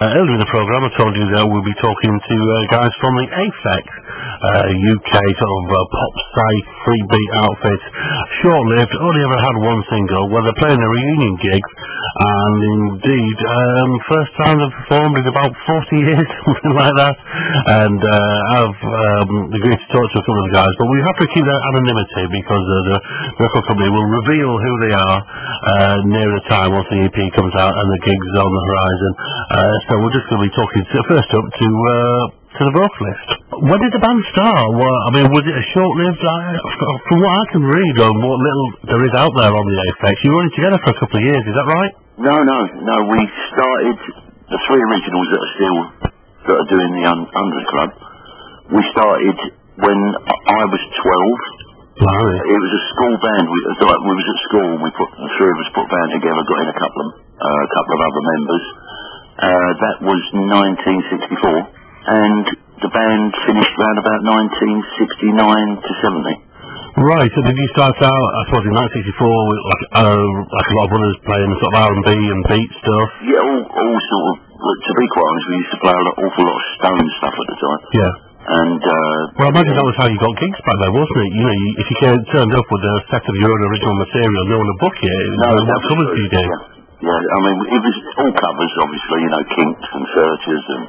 Earlier in the programme I told you that we'll be talking to guys from the Afex, UK sort of pop psych freebeat outfit, short-lived, only ever had one single, where they're playing a reunion gig, and indeed, first time they've performed in about 40 years, something like that, and I've agreed to talk to a couple of the guys, but we have to keep their anonymity because the record company will reveal who they are near the time once the EP comes out and the gig's on the horizon. So we're just going to be talking first up to the vocalist. When did the band start? Well, I mean, was it a short-lived? From what I can read on what little there is out there on the Afex, you were only together for a couple of years. Is that right? No. We started the three originals that are doing the 100 Club. We started when I was 12. Blimey. It was a school band. We was at school. And the three of us put a band together. Got in a couple of other members. That was 1964, and the band finished around about 1969 to 70. Right, so did you start out, I suppose, in 1964 with like a lot of others playing sort of R&B and beat stuff? Yeah, all sort of, to be quite honest, we used to play an awful lot of Stone stuff at the time. Yeah. And, well, I imagine that was how you got gigs back then, wasn't it? You know, if you turned up with a set of your own original material, no one would book you. What covers do you do? Yeah, I mean, it was all covers, obviously, you know, Kinks and Searchers and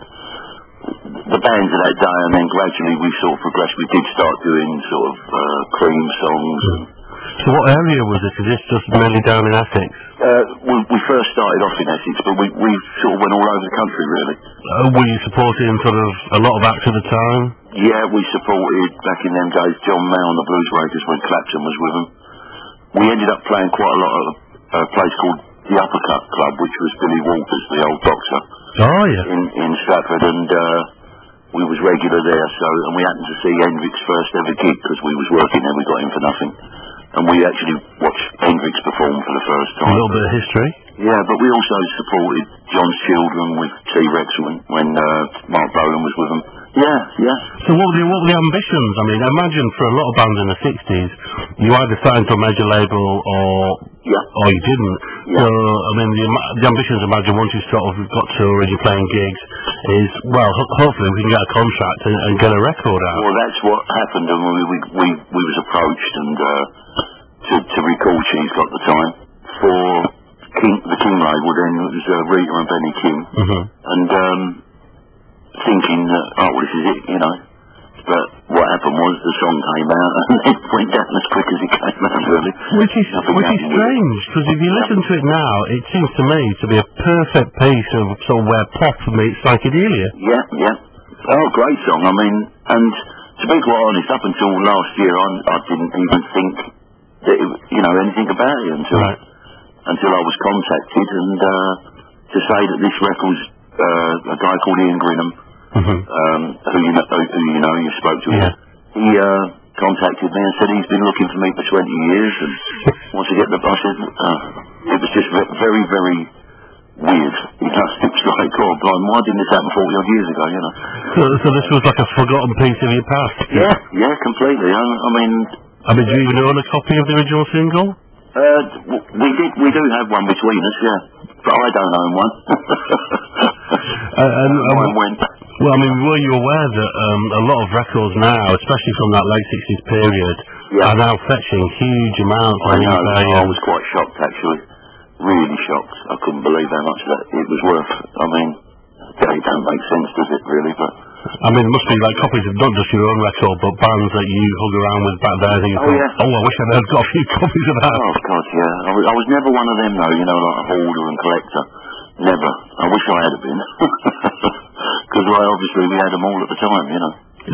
the bands of that day, and then gradually we sort of progressed. We did start doing sort of Cream songs. So what area was it? Is this just mainly down in Essex? We first started off in Essex, but we sort of went all over the country, really. Were you supporting sort of a lot of acts at the time? Yeah, we supported, back in them days, John Mayer and the Blues Breakers when Clapton was with them. We ended up playing quite a lot at a place called the Uppercut Club, which was Billy Walters, the old boxer. Oh, yeah. In Stratford, and we was regular there, and we happened to see Hendrix's first ever gig, because we was working there, we got in for nothing. And we actually watched Hendrix perform for the first time. A little bit of history. Yeah, but we also supported John's Children with T-Rex when Mark Bolan was with them. Yeah. So what were the ambitions? I mean, I imagine for a lot of bands in the 60s, you either signed to a major label or you didn't. Yeah. So, I mean, the ambitions, I imagine, once you sort of got touring, you're playing gigs, is, well, hopefully we can get a contract and get a record out. Well, that's what happened, and we was approached and to record Cheese Got the Time for the King label. Then it was Rita and Benny King, and thinking that, this is it, you know. But what happened was the song came out and it went down as quick as it came out, really. Which is strange, because if you listen to it now, it seems to me to be a perfect piece of sort of where pop meets psychedelia. Yeah. Oh, great song. I mean, and to be quite honest, up until last year, I didn't even think that anything about it until I was contacted, and to say that this record's a guy called Ian Grinham, who you spoke to. Yeah. He contacted me and said he's been looking for me for 20 years and wants to get the. I said it was just very, very weird. It was like, oh, blind, why didn't this happen 40 odd years ago? You know. So this was like a forgotten piece of your past. Yeah, completely. I mean, do you even own a copy of the original single? We do have one between us, yeah, but I don't own one. Well, I mean, were you aware that a lot of records now, especially from that late 60s period, are now fetching huge amounts? I know. I was quite shocked, actually. Really shocked. I couldn't believe how much that it was worth. I mean, it don't make sense, does it, really? But I mean, it must be like copies of not just your own record, but bands that you hung around with back there. And you thought, I wish I'd got a few copies of that. Oh, God, yeah. I was never one of them, though, you know, like a hoarder and collector. Never. I wish I had been. Because obviously we had them all at the time, you know.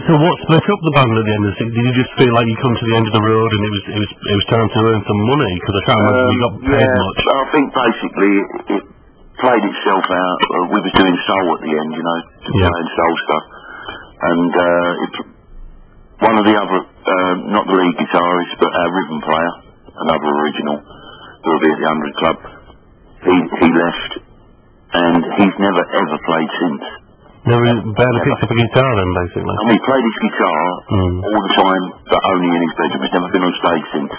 So what split up the band at the end of the 60s? Did you just feel like you come to the end of the road and it was time to earn some money? Because I can't imagine you got paid much. I think basically it played itself out. We were doing soul at the end, you know, playing soul stuff. And one of the other, not the lead guitarist, but our rhythm player, another original, who will be at the 100 Club, he left, and he's never ever played since. Never barely picked up a guitar then, basically? I mean, he played his guitar all the time, but only in his bedroom. He's never been on stage since.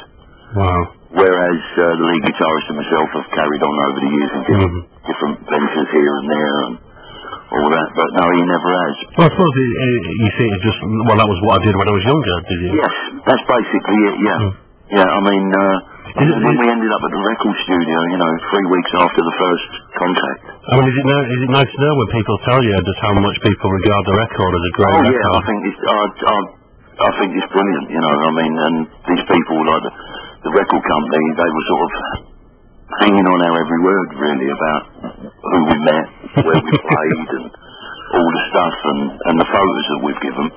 Wow. Whereas the lead guitarist and myself have carried on over the years in different ventures here and there. And but no, he never has. Well, I suppose you see it just, well, that was what I did when I was younger, did you? Yes, that's basically it, yeah. Yeah, I mean, when we ended up at the record studio, 3 weeks after the first contact. I mean, is it nice to know when people tell you just how much people regard the record as a great record? Yeah, I think it's brilliant, I mean, and these people, like the record company, they were sort of hanging on our every word, really, about who we met, where we played, and all the stuff, and the photos that we've given.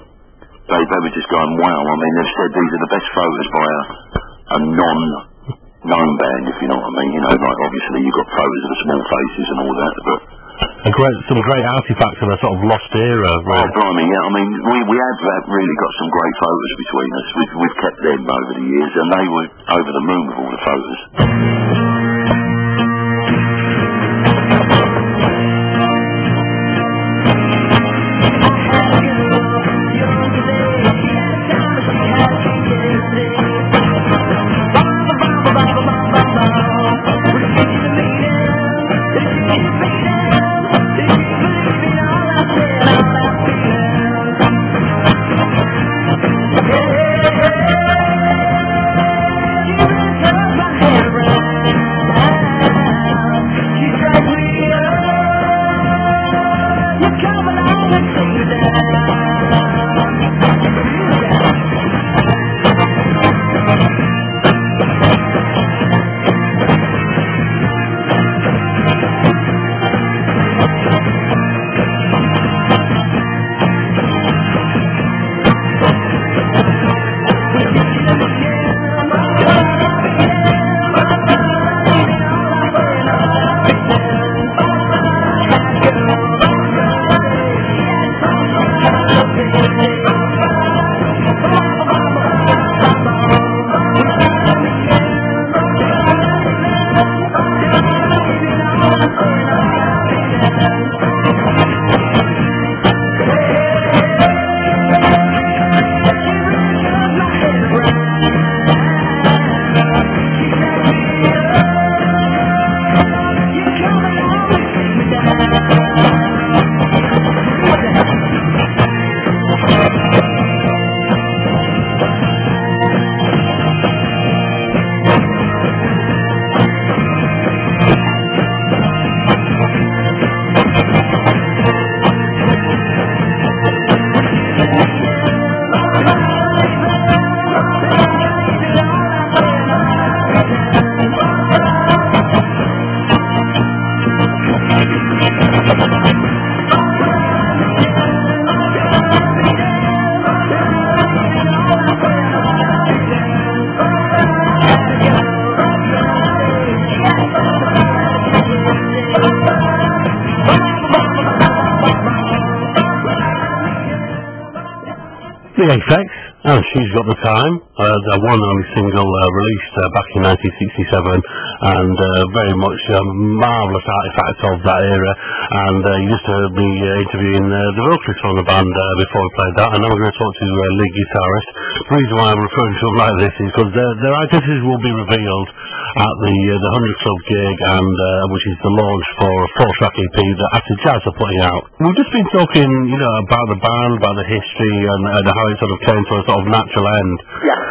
They were just going, wow. I mean, they've said these are the best photos by a non-known band, if you know what I mean. Like obviously you've got photos of the Small Faces and all that, but some great artifacts of a sort of lost era, right? Oh, blimey, yeah. I mean, we have really got some great photos between us. We've kept them over the years, and they were over the moon with all the photos. The Afex, and She's Got the Time, the one and only single released back in 1967, and very much a marvellous artifact of that era. And you just heard me interviewing the vocalist from the band before we played that, and now we're going to talk to lead guitarist. The reason why I'm referring to them like this is because their identities will be revealed at the 100 Club gig, and which is the launch for a 4-track EP that Acid Jazz are putting out. We've just been talking, about the band, about the history, and how it sort of came to a sort of natural end. Yeah.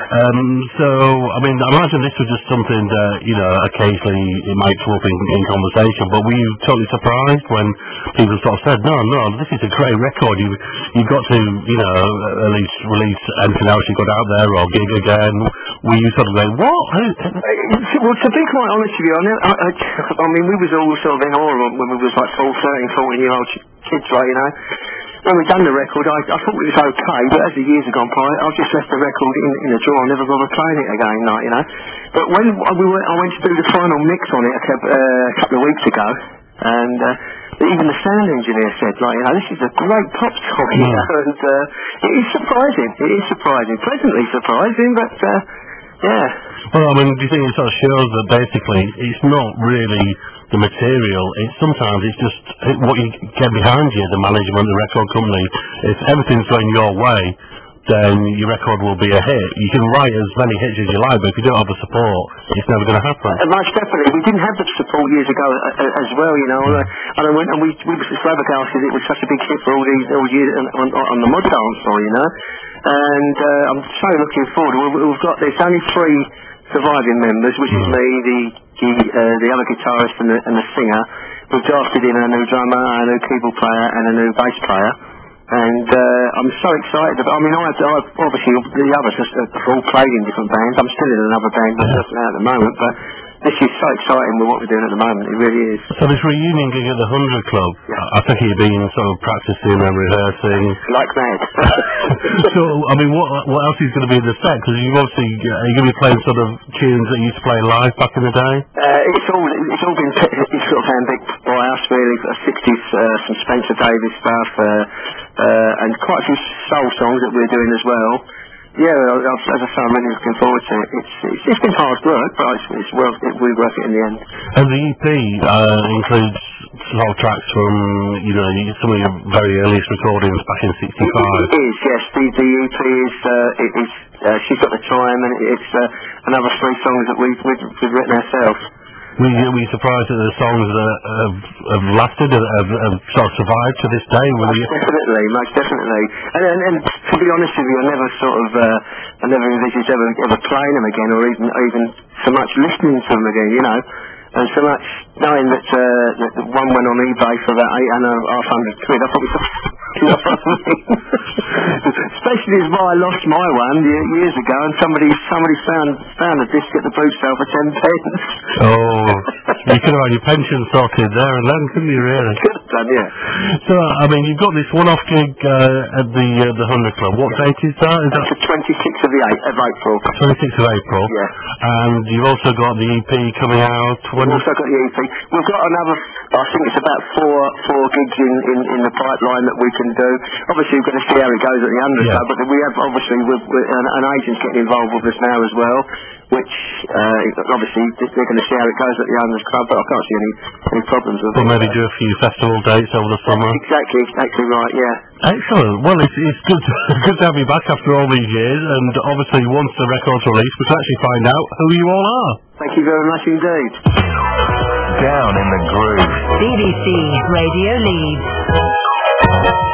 So, I mean, I imagine this was just something that, occasionally it might come up in conversation, but were you totally surprised when people sort of said, no, this is a great record, you've got to, at least release anything else you've got out there, or gig again? Were you sort of going, what? Well, to be quite honest with you, I mean, we was all sort of in awe when we was like 13, 14-year-old kids, right, When we done the record, I thought it was okay, but as the years have gone by, I've just left the record in a drawer. I never bothered playing it again, But when I went to do the final mix on it a couple of weeks ago, and even the sound engineer said, this is a great pop song, and it is surprising. It is surprising, pleasantly surprising, but yeah. Well, I mean, do you think it sort of shows that basically it's not really the material, sometimes it's just what you get behind you, the management, the record company. If everything's going your way, then your record will be a hit. You can write as many hits as you like, but if you don't have the support, it's never going to happen. Most definitely. We didn't have the support years ago as well, you know. And we were flabbergasted it was such a big hit for all these years on the mod dance floor, you know. And I'm so looking forward. There's only 3 surviving members, which is me, the other guitarist and the singer. We've drafted in a new drummer, a new keyboard player, and a new bass player. And I'm so excited. I mean, I obviously the others have all played in different bands. I'm still in another band myself now at the moment, but this is so exciting with what we're doing at the moment. It really is. So this reunion gig at the 100 Club, I think you've been sort of practicing and rehearsing. Like mad. So, I mean, what else is going to be in the set? Because you've obviously, are you going to be playing sort of tunes that you used to play live back in the day? It's all been sort of handpicked by us, really. 60s, some Spencer Davis stuff, and quite a few soul songs that we're doing as well. Yeah, as I say, I'm really looking forward to it. It's been hard work, but we work it in the end. And the EP includes sort of tracks from, you know, some of your very earliest recordings back in '65. It is, yes. The EP is She's Got the Time, and it's another 3 songs that we've written ourselves. Were you surprised at the songs that have lasted, have sort of survived to this day? Most definitely. And to be honest with you, I never envisaged ever playing them again, or even so much listening to them again, you know. And so much knowing that one went on eBay for about £8,500. I thought we especially as I lost my one years ago, and somebody found a disc at the boot sale for 10 pence. Oh, you could have had your pension sorted there and then, couldn't you? Really? Could have done, yeah. So, I mean, you've got this one-off gig at the 100 Club. What date is that? That's the 26th of April. 26th of April. Yeah. And you've also got the EP coming out. We've also got the EP. We've got another, I think it's about four gigs in the pipeline that we can do. Obviously, we're going to see how it goes at the 100 Club, but we have obviously an agent's getting involved with us now as well, which obviously they're going to see how it goes at the 100 Club, but I can't see any problems with it. Or maybe do a few festival dates over the summer. Exactly right, yeah. Excellent. Well, it's good to have you back after all these years, and obviously once the record's released, we can actually find out who you all are. Thank you very much indeed. Down in the groove. BBC Radio Leeds.